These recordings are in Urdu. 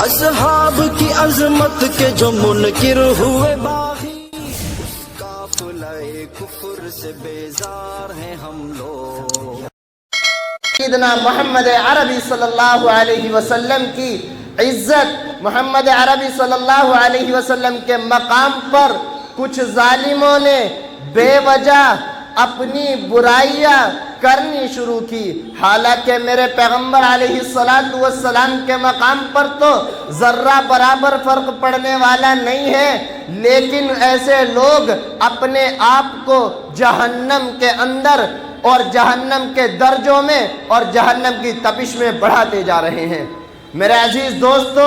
اصحاب کی عظمت کے جو منکر ہوئے باغی، اس قافلہ کفر سے بیزار ہیں ہم لوگ۔ سیدنا محمد عربی صلی اللہ علیہ وسلم کی عزت، محمد عربی صلی اللہ علیہ وسلم کے مقام پر کچھ ظالموں نے بے وجہ اپنی برائیاں کرنی شروع کی، حالانکہ میرے پیغمبر علیہ السلام کے مقام پر تو ذرہ برابر فرق پڑنے والا نہیں ہے، لیکن ایسے لوگ اپنے آپ کو جہنم کے اندر اور جہنم کے درجوں میں اور جہنم کی تپش میں بڑھاتے جا رہے ہیں۔ میرے عزیز دوستو،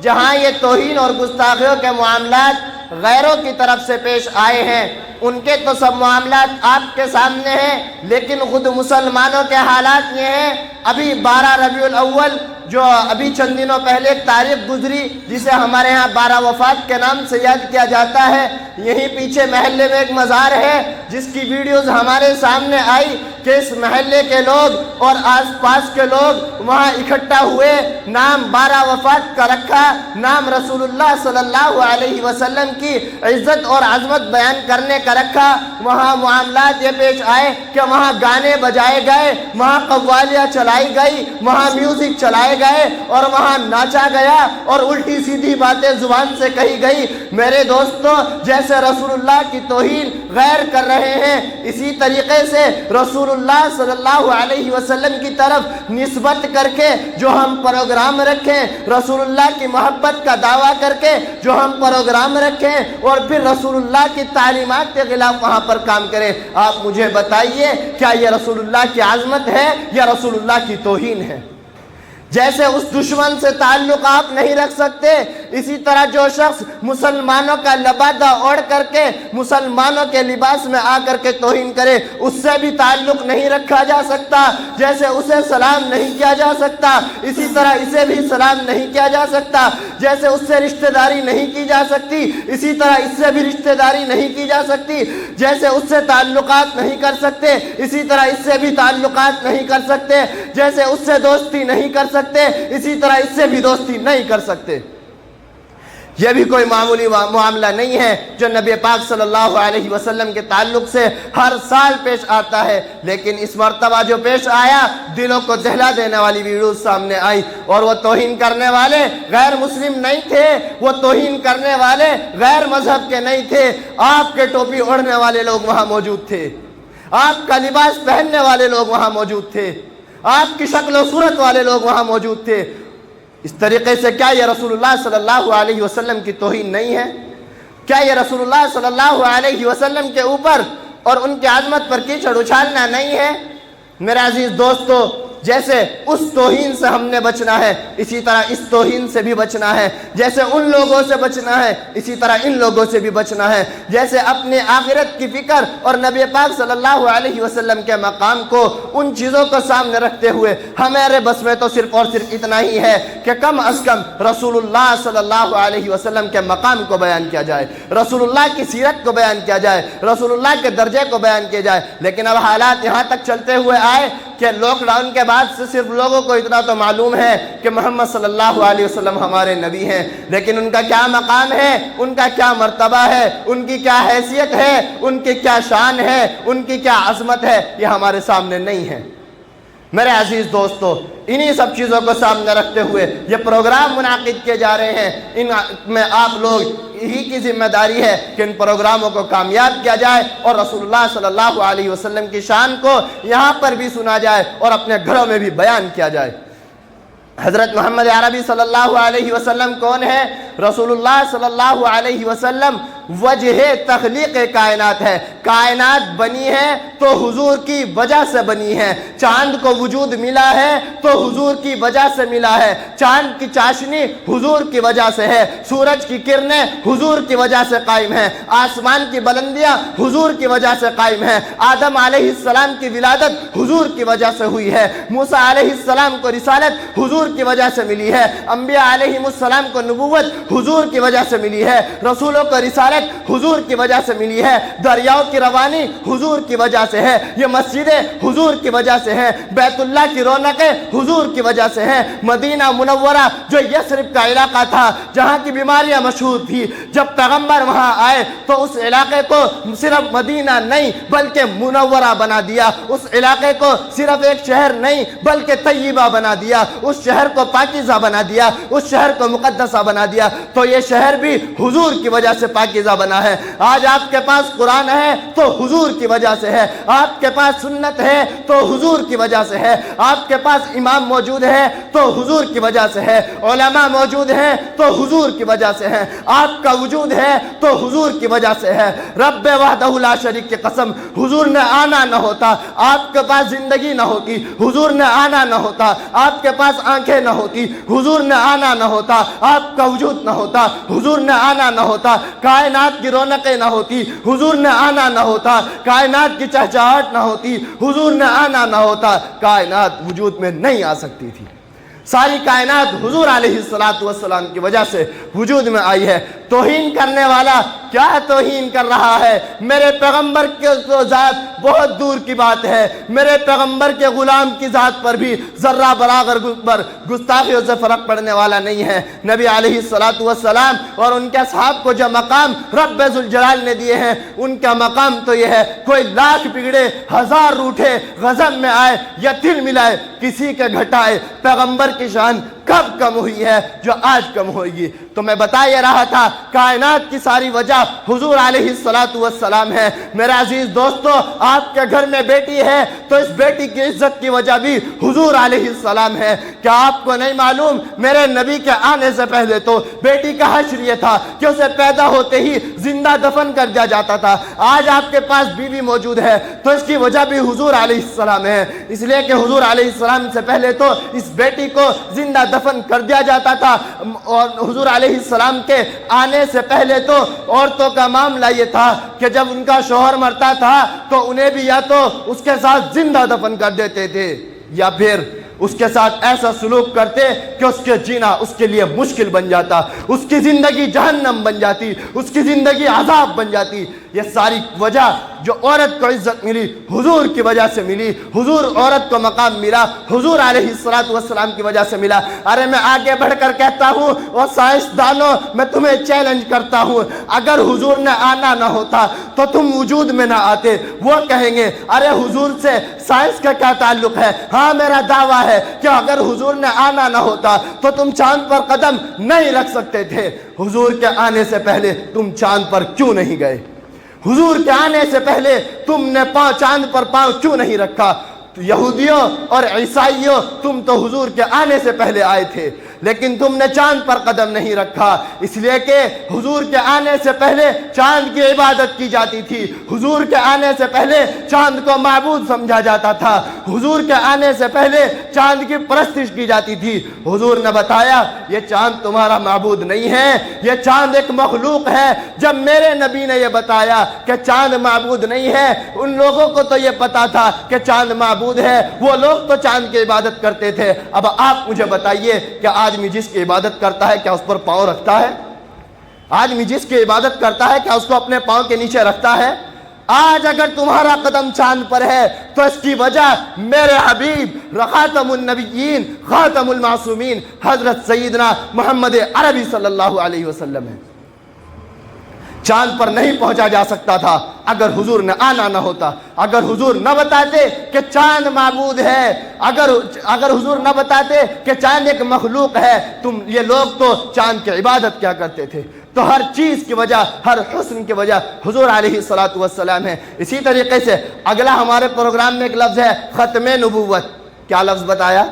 جہاں یہ توہین اور گستاخیوں کے معاملات غیروں کی طرف سے پیش آئے ہیں، ان کے تو سب معاملات آپ کے سامنے ہیں، لیکن خود مسلمانوں کے حالات یہ ہیں۔ ابھی 12 ربیع الاول جو ابھی چند دنوں پہلے ایک تاریخ گزری، جسے ہمارے ہاں 12 وفات کے نام سے یاد کیا جاتا ہے، یہیں پیچھے محلے میں ایک مزار ہے جس کی ویڈیوز ہمارے سامنے آئی کہ اس محلے کے لوگ اور آس پاس کے لوگ وہاں اکٹھا ہوئے، نام 12 وفات کا رکھا، نام رسول اللہ صلی اللہ علیہ وسلم کی عزت اور عظمت بیان کرنے کا رکھا۔ وہاں معاملات یہ پیش آئے کہ وہاں گانے بجائے گئے، وہاں قوالیاں چلائی گئی، وہاں میوزک چلائے گئے اور وہاں ناچا گیا اور الٹی سیدھی باتیں زبان سے کہی گئی۔ میرے دوستو، جیسے رسول اللہ کی توہین غیر کر رہے ہیں، اسی طریقے سے رسول اللہ صلی اللہ علیہ وسلم کی طرف نسبت کر کے جو ہم پروگرام رکھیں، رسول اللہ کی محبت کا دعویٰ کر کے جو ہم پروگرام رکھیں اور پھر رسول اللہ کی تعلیمات کے خلاف وہاں پر کام کریں، آپ مجھے بتائیے کیا یہ رسول اللہ کی عظمت ہے یا رسول اللہ کی توہین ہے؟ جیسے اس دشمن سے تعلق آپ نہیں رکھ سکتے، اسی طرح جو شخص مسلمانوں کا لبادہ اوڑھ کر کے مسلمانوں کے لباس میں آ کر کے توہین کرے، اس سے بھی تعلق نہیں رکھا جا سکتا۔ جیسے اسے سلام نہیں کیا جا سکتا، اسی طرح اسے بھی سلام نہیں کیا جا سکتا۔ جیسے اس سے رشتہ داری نہیں کی جا سکتی، اسی طرح اس سے بھی رشتہ داری نہیں کی جا سکتی۔ جیسے اس سے تعلقات نہیں کر سکتے، اسی طرح اس سے بھی تعلقات نہیں کر سکتے۔ جیسے اس سے دوستی نہیں کر سکتے، اسی طرح اس سے بھی دوستی نہیں کر سکتے۔ یہ بھی کوئی معمولی معاملہ نہیں ہے جو نبی پاک صلی اللہ علیہ وسلم کے تعلق سے ہر سال پیش آتا ہے، لیکن اس مرتبہ جو پیش آیا، دلوں کو دہلا دینے والی ویڈیوز سامنے آئی، اور وہ توہین کرنے والے غیر مسلم نہیں تھے، وہ توہین کرنے والے غیر مذہب کے نہیں تھے، آپ کے ٹوپی اوڑھنے والے لوگ وہاں موجود تھے، آپ کا لباس پہننے والے لوگ وہاں موجود تھے، آپ کی شکل و صورت والے لوگ وہاں موجود تھے۔ اس طریقے سے کیا یہ رسول اللہ صلی اللہ علیہ وسلم کی توہین نہیں ہے؟ کیا یہ رسول اللہ صلی اللہ علیہ وسلم کے اوپر اور ان کی عظمت پر کیچڑ اچھالنا نہیں ہے؟ میرے عزیز دوستو، جیسے اس توہین سے ہم نے بچنا ہے، اسی طرح اس توہین سے بھی بچنا ہے۔ جیسے ان لوگوں سے بچنا ہے، اسی طرح ان لوگوں سے بھی بچنا ہے۔ جیسے اپنے آخرت کی فکر اور نبی پاک صلی اللہ علیہ وسلم کے مقام کو، ان چیزوں کو سامنے رکھتے ہوئے ہمارے بس میں تو صرف اور صرف اتنا ہی ہے کہ کم از کم رسول اللہ صلی اللہ علیہ وسلم کے مقام کو بیان کیا جائے، رسول اللہ کی سیرت کو بیان کیا جائے، رسول اللہ کے درجے کو بیان کیا جائے۔ لیکن اب حالات یہاں تک چلتے ہوئے آئے کہ لاک ڈاؤن کے بعد سے صرف لوگوں کو اتنا تو معلوم ہے کہ محمد صلی اللہ علیہ وسلم ہمارے نبی ہیں، لیکن ان کا کیا مقام ہے، ان کا کیا مرتبہ ہے، ان کی کیا حیثیت ہے، ان کی کیا شان ہے، ان کی کیا عظمت ہے، یہ ہمارے سامنے نہیں ہے۔ میرے عزیز دوستو، انہی سب چیزوں کو سامنے رکھتے ہوئے یہ پروگرام منعقد کیے جا رہے ہیں، ان میں آپ لوگ ہی کی ذمہ داری ہے کہ ان پروگراموں کو کامیاب کیا جائے اور رسول اللہ صلی اللہ علیہ وسلم کی شان کو یہاں پر بھی سنا جائے اور اپنے گھروں میں بھی بیان کیا جائے۔ حضرت محمد عربی صلی اللہ علیہ وسلم کون ہے؟ رسول اللہ صلی اللہ علیہ وسلم وجہ تخلیق کائنات ہے۔ کائنات بنی ہے تو حضور کی وجہ سے بنی ہے۔ چاند کو وجود ملا ہے تو حضور کی وجہ سے ملا ہے۔ چاند کی چاشنی حضور کی وجہ سے ہے، سورج کی کرنیں حضور کی وجہ سے قائم ہیں، آسمان کی بلندیاں حضور کی وجہ سے قائم ہیں، آدم علیہ السلام کی ولادت حضور کی وجہ سے ہوئی ہے، موسیٰ علیہ السلام کو رسالت حضور کی وجہ سے ملی ہے، انبیاء علیہ السلام کو نبوت حضور کی وجہ سے ملی ہے، رسولوں کو رسالت رونق حضور کی وجہ سے ملی ہے، دریاؤں کی روانی حضور کی وجہ سے ہے، یہ مسجدیں حضور کی وجہ سے ہیں، بیت اللہ کی رونقیں حضور کی وجہ سے ہیں، مدینہ منورہ جو یثرب کا علاقہ تھا جہاں کی بیماریاں مشہور تھی، جب پیغمبر وہاں آئے تو اس علاقے کو صرف مدینہ نہیں بلکہ منورہ بنا دیا، اس علاقے کو صرف ایک شہر نہیں بلکہ طیبہ بنا دیا، اس شہر کو پاکیزہ بنا دیا، اس شہر کو مقدسہ بنا دیا، تو یہ شہر بھی حضور کی وجہ سے پاکیزہ بنا ہے۔ آج آپ کے پاس قرآن ہے تو حضور کی وجہ سے ہے، آپ کے پاس سنت ہے تو حضور کی وجہ سے ہے، آپ کے پاس امام موجود ہے تو حضور کی وجہ سے ہے، علماء موجود ہیں تو حضور کی وجہ سے ہے، آپ کا وجود ہے تو حضور کی وجہ سے ہے۔ رب وحدہ لا شریک کی قسم، حضور نے آنا نہ ہوتا آپ کے پاس زندگی نہ ہوتی، حضور نے آنا نہ ہوتا آپ کے پاس آنکھیں نہ ہوتی، حضور نے آنا نہ ہوتا آپ کا وجود نہ ہوتا، حضور نے آنا نہ ہوتا کائنات کی رونقیں نہ ہوتی، حضور نے آنا نہ ہوتا کائنات کی چہچہاہٹ نہ ہوتی، حضور نے آنا نہ ہوتا کائنات وجود میں نہیں آ سکتی تھی۔ ساری کائنات حضور علیہ السلام کی وجہ سے وجود میں آئی ہے۔ توہین کرنے والا کیا توہین کر رہا ہے؟ میرے پیغمبر کی ذات بہت دور کی بات ہے، میرے پیغمبر کے غلام کی ذات پر بھی ذرہ برابر پر گستاخیوں سے فرق پڑنے والا نہیں ہے۔ نبی علیہ السلام اور ان کے اصحاب کو جو مقام رب ذوالجلال نے دیے ہیں ان کا مقام تو یہ ہے، کوئی لاکھ بگڑے ہزار روٹھے غضب میں آئے یا تل ملائے کسی کے گھٹائے، پیغمبر کی شان کب کم ہوئی ہے جو آج کم ہوئی؟ تو میں بتا یہ رہا تھا کائنات کی ساری وجہ حضور علیہ السلام ہے۔ میرے عزیز دوستو، آپ کے گھر میں بیٹی ہے تو اس بیٹی کی عزت کی وجہ بھی حضور علیہ السلام ہے۔ کیا آپ کو نہیں معلوم میرے نبی کے آنے سے پہلے تو بیٹی کا حشر یہ تھا کہ اسے پیدا ہوتے ہی زندہ دفن کر دیا جاتا تھا۔ آج آپ کے پاس بیوی موجود ہے تو اس کی وجہ بھی حضور علیہ السلام ہے، اس لیے کہ حضور علیہ السلام سے پہلے تو اس بیٹی کو زندہ دفن کر دیا جاتا تھا، اور حضور علیہ السلام کے آنے سے پہلے تو عورتوں کا معاملہ یہ تھا کہ جب ان کا شوہر مرتا تھا تو انہیں بھی یا تو اس کے ساتھ زندہ دفن کر دیتے تھے یا پھر اس کے ساتھ ایسا سلوک کرتے کہ اس کے جینا اس کے لیے مشکل بن جاتا، اس کی زندگی جہنم بن جاتی، اس کی زندگی عذاب بن جاتی۔ یہ ساری وجہ جو عورت کو عزت ملی حضور کی وجہ سے ملی، حضور عورت کو مقام ملا حضور علیہ السلام کی وجہ سے ملا۔ ارے میں آگے بڑھ کر کہتا ہوں اور سائنسدانوں میں تمہیں چیلنج کرتا ہوں، اگر حضور نے آنا نہ ہوتا تو تم وجود میں نہ آتے۔ وہ کہیں گے ارے حضور سے سائنس کا کیا تعلق ہے؟ ہاں میرا دعویٰ ہے کہ اگر حضور نے آنا نہ ہوتا تو تم چاند پر قدم نہیں رکھ سکتے تھے۔ حضور کے آنے سے پہلے تم چاند پر کیوں نہیں گئے؟ حضور کے آنے سے پہلے تم نے چاند پر پاؤں کیوں نہیں رکھا؟ یہودیوں اور عیسائیوں تم تو حضور کے آنے سے پہلے آئے تھے لیکن تم نے چاند پر قدم نہیں رکھا، اس لیے کہ حضور کے آنے سے پہلے چاند کی عبادت کی جاتی تھی، حضور کے آنے سے پہلے چاند کو معبود سمجھا جاتا تھا، حضور کے آنے سے پہلے چاند کی پرستش کی جاتی تھی۔ حضور نے بتایا یہ چاند تمہارا معبود نہیں ہے، یہ چاند ایک مخلوق ہے۔ جب میرے نبی نے یہ بتایا کہ چاند معبود نہیں ہے، ان لوگوں کو تو یہ پتا تھا کہ چاند معبود ہے، وہ لوگ تو چاند کی عبادت کرتے تھے۔ اب آپ مجھے بتائیے کہ آدمی جس کی عبادت کرتا ہے کیا اس پر پاؤں رکھتا ہے؟ آدمی جس کی عبادت کرتا ہے کیا اس کو اپنے پاؤں کے نیچے رکھتا ہے؟ آج اگر تمہارا قدم چاند پر ہے تو اس کی وجہ میرے حبیب خاتم النبیین خاتم المعصومین حضرت سیدنا محمد عربی صلی اللہ علیہ وسلم ہے۔ چاند پر نہیں پہنچا جا سکتا تھا اگر حضور نے آنا نہ ہوتا، اگر حضور نہ بتاتے کہ چاند معبود ہے، اگر حضور نہ بتاتے کہ چاند ایک مخلوق ہے، یہ لوگ تو چاند کی عبادت کیا کرتے تھے؟ تو ہر چیز کی وجہ، ہر حسن کی وجہ حضور علیہ السلام ہے۔ اسی طریقے سے اگلا ہمارے پروگرام میں ایک لفظ ہے ختم نبوت۔ کیا لفظ بتایا؟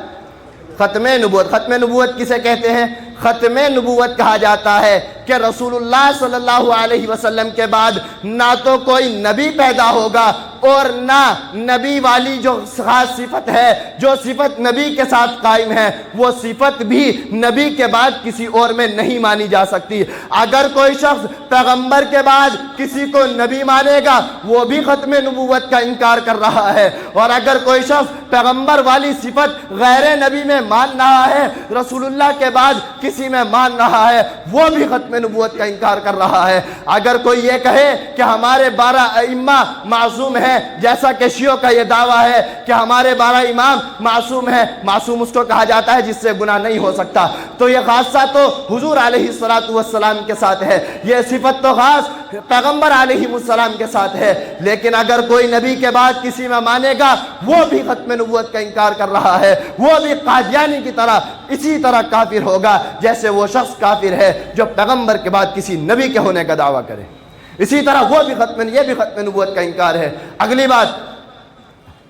ختم نبوت۔ ختم نبوت کسے کہتے ہیں؟ ختم نبوت کہا جاتا ہے کہ رسول اللہ صلی اللہ علیہ وسلم کے بعد نہ تو کوئی نبی پیدا ہوگا اور نہ نبی والی جو خاص صفت ہے، جو صفت نبی کے ساتھ قائم ہے، وہ صفت بھی نبی کے بعد کسی اور میں نہیں مانی جا سکتی۔ اگر کوئی شخص پیغمبر کے بعد کسی کو نبی مانے گا وہ بھی ختم نبوت کا انکار کر رہا ہے، اور اگر کوئی شخص پیغمبر والی صفت غیر نبی میں مان رہا ہے، رسول اللہ کے بعد کسی میں مان رہا ہے، وہ بھی ختم نبوت کا انکار کر رہا ہے۔ اگر کوئی یہ کہے کہ ہمارے 12 ائمہ معصوم ہیں، جیسا کہ شیعوں کا یہ دعویٰ ہے کہ ہمارے 12 امام معصوم ہیں، معصوم اس کو کہا جاتا ہے جس سے گناہ نہیں ہو سکتا، تو یہ خاصہ تو حضور علیہ السلام کے ساتھ ہے، یہ صفت تو خاص پیغمبر علیہ السلام کے ساتھ ہے۔ لیکن اگر کوئی نبی کے بعد کسی میں مانے گا وہ بھی ختم نبوت کا انکار کر رہا ہے، وہ بھی قادیانی کی طرح اسی طرح کافر ہوگا جیسے وہ شخص کافر ہے جو پیغمبر کے بعد کسی نبی کے ہونے کا دعویٰ کرے، اسی طرح وہ بھی یہ بھی ختم نبوت کا انکار ہے۔ اگلی بات،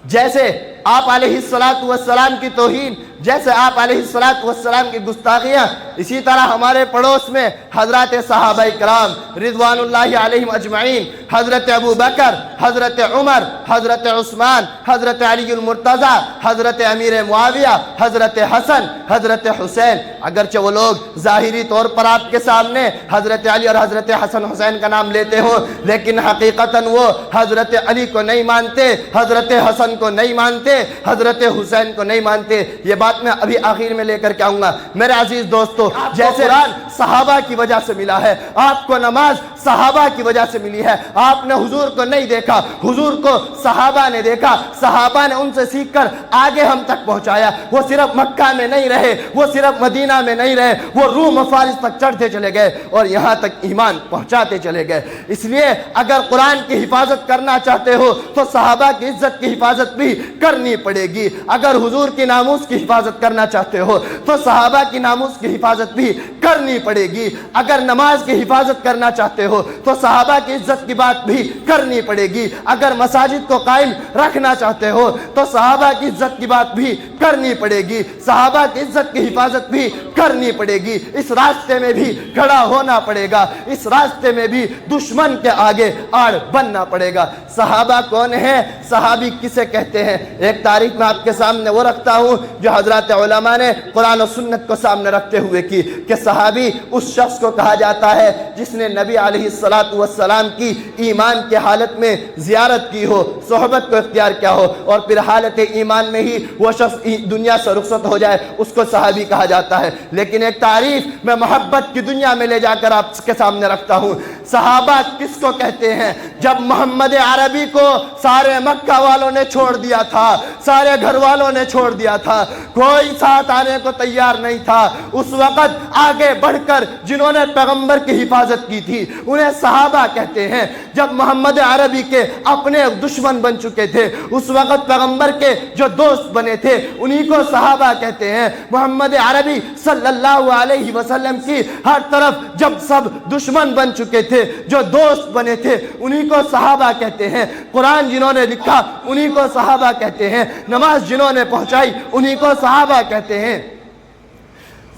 جیسے آپ علیہ السلام کی توہین، جیسے آپ علیہ السلام کی گستاخیاں، اسی طرح ہمارے پڑوس میں حضرات صحابہ کرام رضوان اللہ علیہم اجمعین، حضرت ابو بکر، حضرت عمر، حضرت عثمان، حضرت علی المرتضی، حضرت امیر معاویہ، حضرت حسن، حضرت حسین، اگرچہ وہ لوگ ظاہری طور پر آپ کے سامنے حضرت علی اور حضرت حسن حسین کا نام لیتے ہوں، لیکن حقیقتاً وہ حضرت علی کو نہیں مانتے، حضرت حسن کو نہیں مانتے، حضرت حسین کو نہیں مانتے۔ یہ بات میں ابھی آخر میں لے کر کے آؤں گا۔ میرے عزیز دوستو، جیسے قرآن صحابہ کی وجہ سے ملا ہے، آپ کو نماز صحابہ کی وجہ سے ملی ہے۔ آپ نے حضور کو نہیں دیکھا، حضور کو صحابہ نے دیکھا، صحابہ نے ان سے سیکھ کر آگے ہم تک پہنچایا۔ وہ صرف مکہ میں نہیں رہے، وہ صرف مدینہ میں نہیں رہے، وہ روم و فارس تک چڑھتے چلے گئے اور یہاں تک ایمان پہنچاتے چلے گئے۔ اس لیے اگر قرآن کی حفاظت کرنا چاہتے ہو تو صحابہ کی عزت کی حفاظت بھی کرنی پڑے گی۔ اگر حضور کی ناموس کی حفاظت کرنا چاہتے ہو تو صحابہ کی ناموس کی حفاظت بھی کرنی پڑے گی۔ اگر نماز کی حفاظت کرنا چاہتے ہو تو صحابہ کی عزت کی بات بھی کرنی پڑے گی۔ اگر مساجد کو قائم رکھنا چاہتے ہو تو صحابہ کی عزت کی بات بھی کرنی پڑے گی، صحابہ کی عزت کی حفاظت بھی کرنی پڑے گی۔ اس راستے میں بھی کھڑا ہونا پڑے گا، اس راستے میں بھی دشمن کے آگے آڑ بننا پڑے گا۔ صحابہ کون ہیں؟ صحابی کسے کہتے ہیں؟ ایک تاریخ میں آپ کے سامنے وہ رکھتا ہوں جو حضرات علماء نے قرآن و سنت کو سامنے رکھتے ہوئے کی کہ صحابی اس شخص کو کہا جاتا ہے جس نے نبی علیہ السلام کی ایمان کے حالت میں زیارت کی ہو، صحبت کو اختیار کیا ہو، اور پھر حالت ایمان میں ہی وہ شخص دنیا سے رخصت ہو جائے، اس کو صحابی کہا جاتا ہے۔ لیکن ایک تعریف میں محبت کی دنیا میں لے جا کر آپ کے سامنے رکھتا ہوں۔ صحابہ کس کو کہتے ہیں؟ جب محمد عربی کو سارے مکہ والوں نے چھوڑ دیا تھا، سارے گھر والوں نے چھوڑ دیا تھا، کوئی ساتھ آنے کو تیار نہیں تھا، اس وقت آگے بڑھ کر جنہوں نے پیغمبر کی حفاظت کی تھی انہیں صحابہ کہتے ہیں۔ جب محمد عربی کے اپنے دشمن بن چکے تھے اس وقت پیغمبر کے جو دوست بنے تھے انہی کو صحابہ کہتے ہیں۔ محمد عربی صلی اللہ علیہ وسلم کی ہر طرف جب سب دشمن بن چکے تھے، جو دوست بنے تھے انہی کو صحابہ کہتے ہیں۔ قرآن جنہوں نے لکھا انہی کو صحابہ کہتے ہیں، نماز جنہوں نے پہنچائی انہی کو صحابہ کہتے ہیں۔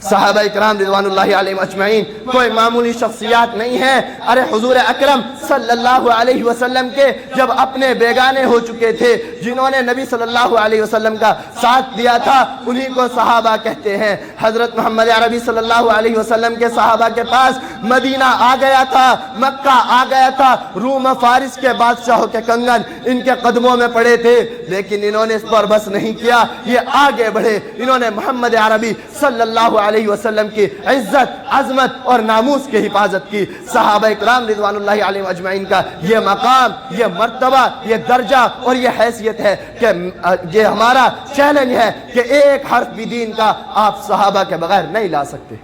صحابہ اکرام رضوان اللہ علیہم اجمعین کوئی معمولی شخصیات نہیں ہیں۔ ارے حضور اکرم صلی اللہ علیہ وسلم کے جب اپنے بیگانے ہو چکے تھے، جنہوں نے نبی صلی اللہ علیہ وسلم کا ساتھ دیا تھا انہی کو صحابہ کہتے ہیں۔ حضرت محمد عربی صلی اللہ علیہ وسلم کے صحابہ کے پاس مدینہ آ گیا تھا، مکہ آ گیا تھا، روم و فارس کے بادشاہوں کے کنگن ان کے قدموں میں پڑے تھے، لیکن انہوں نے اس پر بس نہیں کیا، یہ آگے بڑھے، انہوں نے محمد عربی صلی اللہ علیہ وسلم کی عزت، عظمت اور ناموس کی حفاظت کی۔ صحابہ اکرام رضوان اللہ علیہم اجمعین کا یہ مقام، یہ مرتبہ، یہ درجہ اور یہ حیثیت ہے کہ یہ ہمارا چیلنج ہے کہ ایک حرف بھی دین کا آپ صحابہ کے بغیر نہیں لا سکتے۔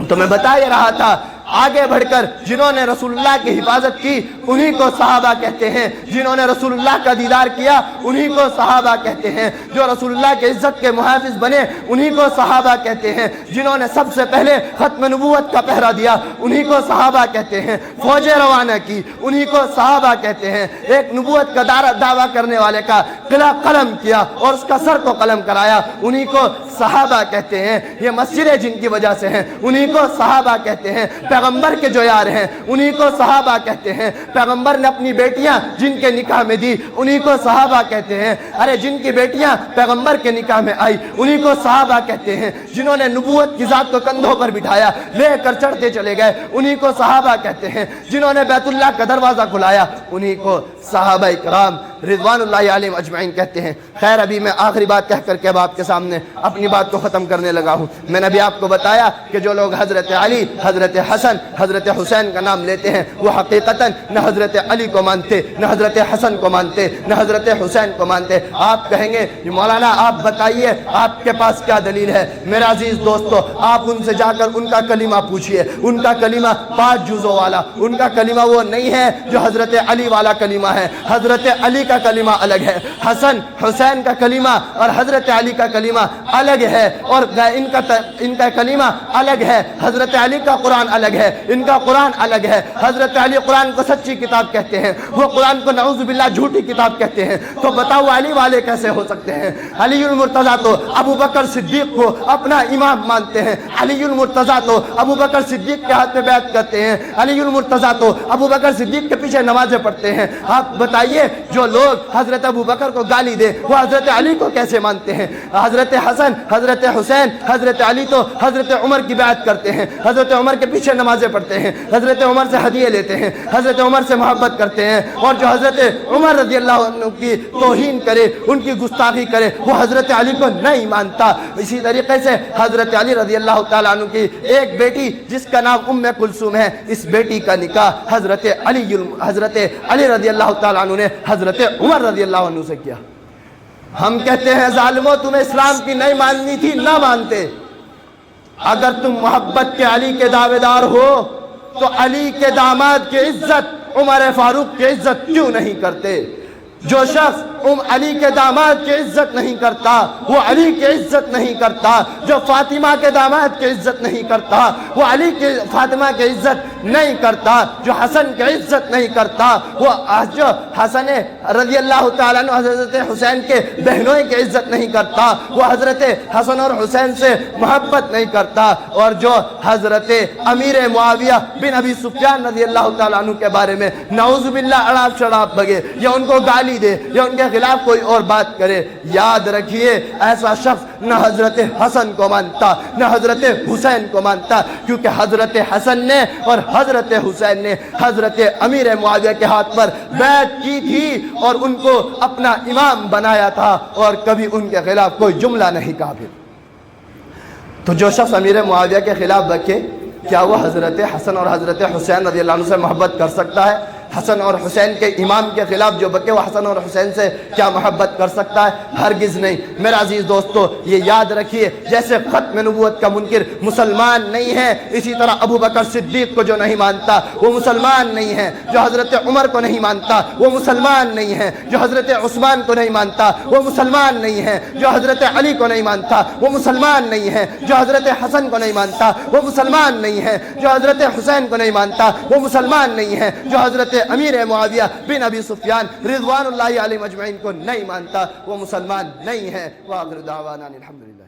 تو میں بتا یہ رہا تھا آگے بڑھ کر جنہوں نے رسول اللہ کی حفاظت کی انہی کو صحابہ کہتے ہیں، جنہوں نے رسول اللہ کا دیدار کیا انہی کو صحابہ کہتے ہیں، جو رسول اللہ کے عزت کے محافظ بنے انہی کو صحابہ کہتے ہیں، جنہوں نے سب سے پہلے ختم نبوت کا پہرا دیا انہی کو صحابہ کہتے ہیں، فوجیں روانہ کی انہی کو صحابہ کہتے ہیں۔ ایک نبوت کا دعویٰ کرنے والے کا قلعہ قلم کیا اور اس کا سر کو قلم کرایا، انہی کو صحابہ کہتے ہیں۔ یہ مسجدیں جن کی وجہ سے ہیں انہی کو صحابہ کہتے ہیں۔ پیغمبر کے جو یار ہیں انہی کو صحابہ کہتے ہیں۔ پیغمبر نے اپنی بیٹیاں جن کے نکاح میں دی انہی کو صحابہ کہتے ہیں۔ ارے جن کی بیٹیاں پیغمبر کے نکاح میں آئی انہی کو صحابہ کہتے ہیں۔ جنہوں نے نبوت کی ذات کو کندھوں پر بٹھایا، لے کر چڑھتے چلے گئے، انہی کو صحابہ کہتے ہیں۔ جنہوں نے بیت اللہ کا دروازہ کھلایا انہی کو صحابہ کرام رضوان اللہ علیہم اجمعین کہتے ہیں۔ خیر، ابھی میں آخری بات کہہ کر کے اب آپ کے سامنے اپنی بات کو ختم کرنے لگا ہوں۔ میں نے ابھی آپ کو بتایا کہ جو لوگ حضرت علی، حضرت حسن، حضرت حسین کا نام لیتے ہیں وہ حقیقتاً نہ حضرت علی کو مانتے، نہ حضرت حسن کو مانتے، نہ حضرت حسین کو مانتے۔ آپ کہیں گے مولانا آپ بتائیے آپ کے پاس کیا دلیل ہے؟ میرے عزیز دوستو، آپ ان سے جا کر ان کا کلمہ پوچھئے۔ ان کا کلمہ 5 جزوں والا، ان کا کلمہ وہ نہیں ہے جو حضرت علی والا کلمہ ہے۔ حضرت علی کا کلمہ الگ ہے، حسن حسین کا کلمہ اور حضرت علی کا کلمہ الگ ہے، اور ان کا کلمہ الگ ہے۔ حضرت علی کا قرآن الگ ہے، ان کا قرآن الگ ہے۔ حضرت علی قرآن کو سچی کتاب کہتے ہیں، وہ قرآن کو نعوذ باللہ جھوٹی کتاب کہتے ہیں۔ تو بتاؤ علی والے کیسے ہو سکتے ہیں؟ علی المرتضیٰ تو ابو بکر صدیق کو اپنا امام مانتے ہیں، علی المرتضیٰ تو ابو بکر صدیق کے ہاتھ میں بیعت کرتے ہیں، علی المرتضیٰ تو ابو بکر صدیق کے پیچھے نمازیں پڑھتے ہیں۔ آپ بتائیے جو لوگ حضرت ابو بکر کو گالی دے وہ حضرت علی کو کیسے مانتے ہیں؟ حضرت حسن، حضرت حسین، حضرت علی تو حضرت عمر کی بیعت کرتے ہیں، حضرت عمر کے پیچھے نمازیں پڑھتے ہیں، حضرت عمر سے ہدیے لیتے ہیں، حضرت عمر سے محبت کرتے ہیں، اور جو حضرت عمر رضی اللہ عنہ کی توہین کرے، ان کی گستاخی کرے، وہ حضرت علی کو نہیں مانتا۔ اسی طریقے سے حضرت علی رضی اللہ تعالیٰ عنہ کی ایک بیٹی جس کا نام ام کلثوم ہے، اس بیٹی کا نکاح حضرت علی رضی اللہ تعالیٰ عنہ نے حضرت عمر رضی اللہ عنہ سے کیا۔ ہم کہتے ہیں ظالموں تمہیں اسلام کی نہیں ماننی تھی، نہ مانتے۔ اگر تم محبت کے علی کے دعوے دار ہو تو علی کے داماد کی عزت، عمر فاروق کی عزت کیوں نہیں کرتے؟ جو شخص علی کے داماد کی عزت نہیں کرتا وہ علی کی عزت نہیں کرتا، جو فاطمہ کے داماد کی عزت نہیں کرتا وہ علی کے فاطمہ کی عزت نہیں کرتا، جو حسن کی عزت نہیں کرتا وہ جو حسن رضی اللہ تعالیٰ عنہ حضرت حسین کے بہنوں کی عزت نہیں کرتا، وہ حضرت حسن اور حسین سے محبت نہیں کرتا، اور جو حضرت امیر معاویہ بن ابی سفیان رضی اللہ تعالیٰ عنہ کے بارے میں نعوذ باللہ اڑاپ شڑاپ بگے یا ان کو گالی دے یا ان کے خلاف کوئی اور بات کرے، یاد رکھیے ایسا شخص نہ حضرت حسن کو مانتا نہ حضرت حسین کو مانتا، کیونکہ حضرت حسن نے اور حضرت حسین نے حضرت امیر معاویہ کے ہاتھ پر بیعت کی تھی اور ان کو اپنا امام بنایا تھا، اور کبھی ان کے خلاف کوئی جملہ نہیں کہا۔ پھر تو جو شخص امیر معاویہ کے خلاف بکے، کیا وہ حضرت حسن اور حضرت حسین رضی اللہ عنہ سے محبت کر سکتا ہے؟ حسن اور حسین کے امام کے خلاف جو بکے وہ حسن اور حسین سے کیا محبت کر سکتا ہے؟ ہرگز نہیں۔ میرے عزیز دوستو یہ یاد رکھیے، جیسے ختم نبوت کا منکر مسلمان نہیں ہے، اسی طرح ابو بکر صدیق کو جو نہیں مانتا وہ مسلمان نہیں ہے، جو حضرت عمر کو نہیں مانتا وہ مسلمان نہیں ہے، جو حضرت عثمان کو نہیں مانتا وہ مسلمان نہیں ہے، جو حضرت علی کو نہیں مانتا وہ مسلمان نہیں ہے، جو حضرت حسن کو نہیں مانتا وہ مسلمان نہیں ہے، جو حضرت حسین کو نہیں مانتا وہ مسلمان نہیں ہے، جو حضرت امیر معاویہ بن ابی سفیان رضوان اللہ علیہ مجمعین کو نہیں مانتا وہ مسلمان نہیں ہے۔ وآخر دعوانا الحمدللہ۔